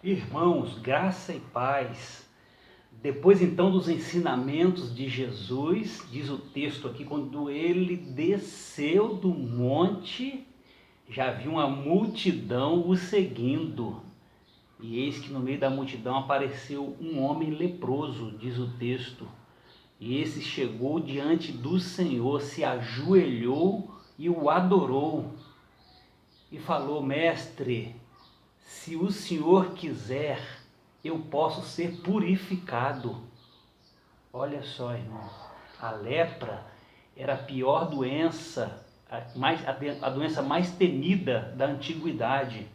Irmãos, graça e paz. Depois então dos ensinamentos de Jesus, diz o texto aqui, quando ele desceu do monte, já havia uma multidão o seguindo. E eis que no meio da multidão apareceu um homem leproso, diz o texto. E esse chegou diante do Senhor, se ajoelhou e o adorou. E falou: Mestre, se o Senhor quiser, eu posso ser purificado. Olha só, irmãos, a lepra era a pior doença, a doença mais temida da antiguidade.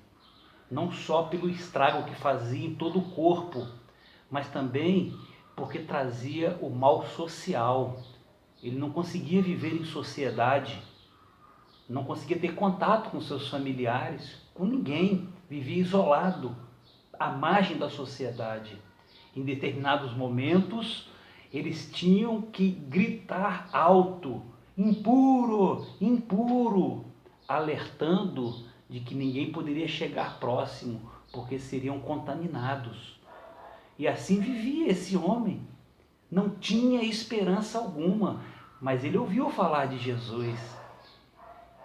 Não só pelo estrago que fazia em todo o corpo, mas também porque trazia o mal social. Ele não conseguia viver em sociedade, não conseguia ter contato com seus familiares, com ninguém, vivia isolado, à margem da sociedade. Em determinados momentos, eles tinham que gritar alto: impuro, impuro, alertando de que ninguém poderia chegar próximo, porque seriam contaminados. E assim vivia esse homem, não tinha esperança alguma, mas ele ouviu falar de Jesus.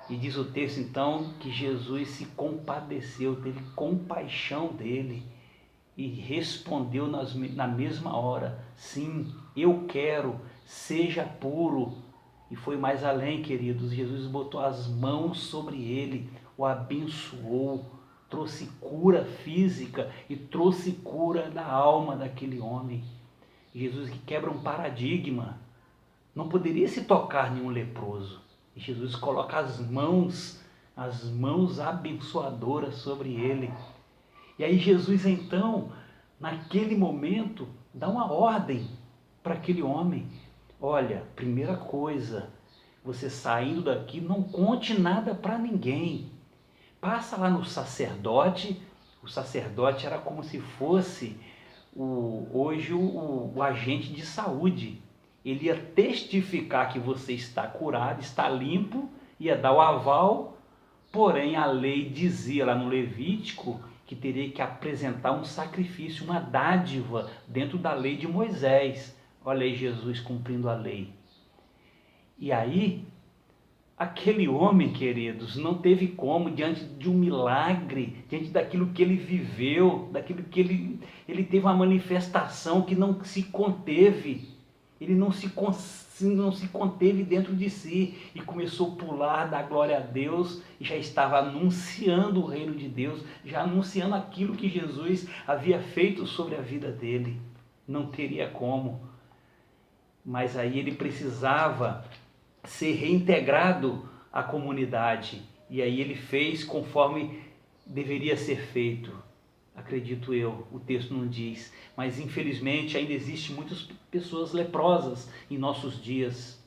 E diz o texto então que Jesus se compadeceu, teve compaixão dele e respondeu na mesma hora: sim, eu quero, seja puro. E foi mais além, queridos. Jesus botou as mãos sobre ele, o abençoou, trouxe cura física e trouxe cura da alma daquele homem. Jesus que quebra um paradigma. Não poderia se tocar nenhum leproso. E Jesus coloca as mãos abençoadoras sobre ele. E aí Jesus então, naquele momento, dá uma ordem para aquele homem: olha, primeira coisa, você saindo daqui, não conte nada para ninguém. Passa lá no sacerdote. O sacerdote era como se fosse hoje o agente de saúde. Ele ia testificar que você está curado, está limpo, ia dar o aval, porém a lei dizia lá no Levítico que teria que apresentar um sacrifício, uma dádiva dentro da lei de Moisés. Olha aí Jesus cumprindo a lei. E aí, aquele homem, queridos, não teve como, diante de um milagre, diante daquilo que ele viveu, daquilo que ele teve uma manifestação que não se conteve. Ele não se conteve dentro de si e começou a pular, dar glória a Deus, e já estava anunciando o reino de Deus, já anunciando aquilo que Jesus havia feito sobre a vida dele. Não teria como. Mas aí ele precisava ser reintegrado à comunidade, e aí ele fez conforme deveria ser feito. Acredito eu, o texto não diz, mas infelizmente ainda existem muitas pessoas leprosas em nossos dias.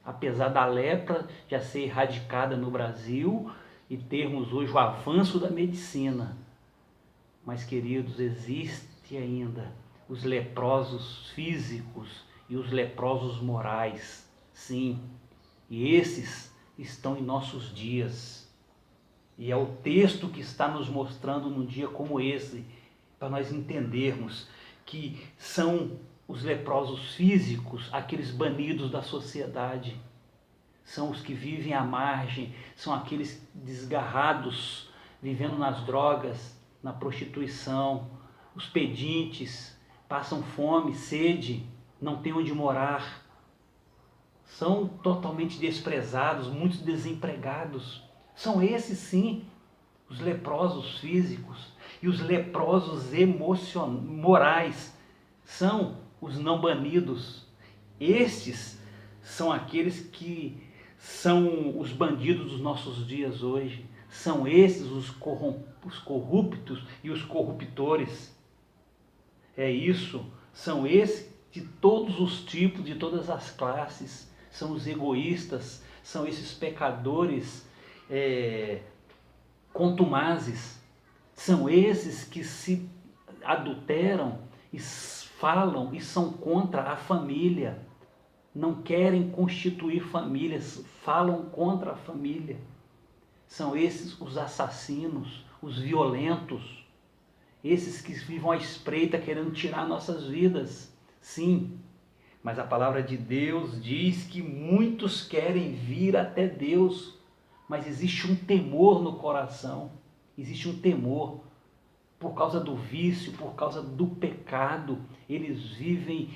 Apesar da lepra já ser erradicada no Brasil e termos hoje o avanço da medicina, mas, queridos, existe ainda os leprosos físicos e os leprosos morais, sim, e esses estão em nossos dias. E é o texto que está nos mostrando num dia como esse, para nós entendermos que são os leprosos físicos, aqueles banidos da sociedade, são os que vivem à margem, são aqueles desgarrados, vivendo nas drogas, na prostituição, os pedintes, passam fome, sede, não têm onde morar, são totalmente desprezados, muitos desempregados. São esses sim, os leprosos físicos. E os leprosos morais são os não banidos. Estes são aqueles que são os bandidos dos nossos dias hoje. São esses os corruptos e os corruptores. É isso, são esses de todos os tipos, de todas as classes. São os egoístas, são esses pecadores contumazes, são esses que se adulteram e falam e são contra a família, não querem constituir famílias, falam contra a família. São esses os assassinos, os violentos. esses que vivam à espreita querendo tirar nossas vidas. Sim, mas a palavra de Deus diz que muitos querem vir até Deus, mas existe um temor no coração, existe um temor por causa do vício, por causa do pecado. Eles vivem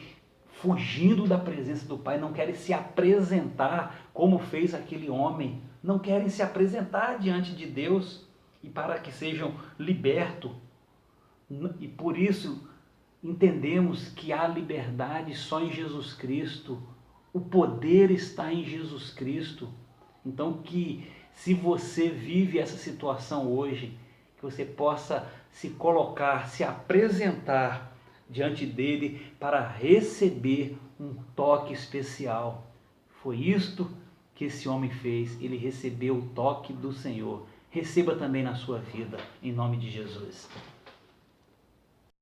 fugindo da presença do Pai, não querem se apresentar como fez aquele homem, não querem se apresentar diante de Deus e para que sejam libertos. E por isso entendemos que há liberdade só em Jesus Cristo, o poder está em Jesus Cristo. Então que se você vive essa situação hoje, que você possa se colocar, se apresentar diante dele para receber um toque especial. Foi isto que esse homem fez, ele recebeu o toque do Senhor. Receba também na sua vida, em nome de Jesus.